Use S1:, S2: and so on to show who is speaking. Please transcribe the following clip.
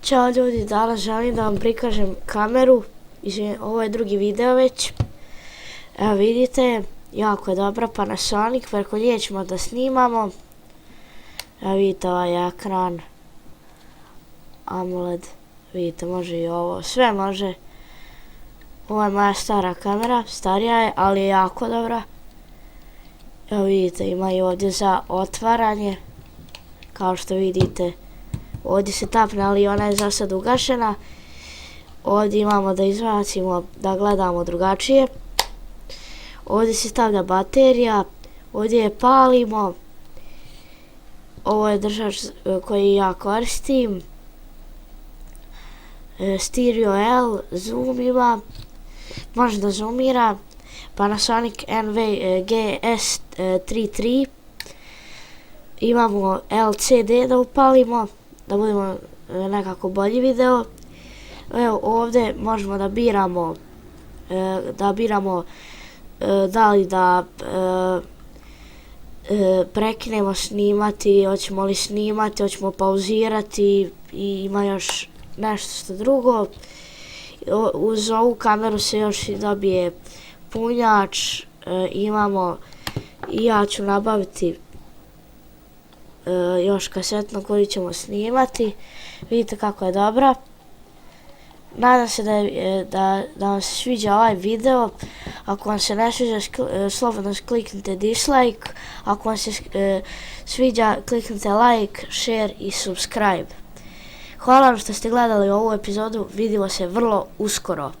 S1: Ćao ljudi, danas želim da vam prikažem kameru, ovo je drugi video već. Evo vidite, jako je dobra Panasonic, preko nje ćemo da snimamo. Evo vidite ovaj ekran, AMOLED, vidite može i ovo, sve može. Ovo je moja stara kamera, starija je, ali je jako dobra. Evo vidite, ima i ovdje za otvaranje, kao što vidite. Ovdje se tapne, ali ona je za sad ugašena. Ovdje imamo da izbacimo, da gledamo drugačije. Ovdje se stavlja baterija, ovdje je palimo. Ovo je držač koji ja koristim. Stereo L, zoom ima, može da zoomira. Panasonic NVGS33. Imamo LCD da upalimo, da budemo nekako bolji video. Evo ovdje možemo da biramo da li da prekinemo snimati, hoćemo li snimati, hoćemo pauzirati i ima još nešto drugo. Uz ovu kameru se još dobije punjač, imamo i ja ću nabaviti još kasetnu koju ćemo snimati. Vidite kako je dobra. Nadam se da vam se sviđa ovaj video. Ako vam se ne sviđa, slobodno kliknite dislike. Ako vam se sviđa, kliknite like, share i subscribe. Hvala vam što ste gledali ovu epizodu, vidimo se vrlo uskoro.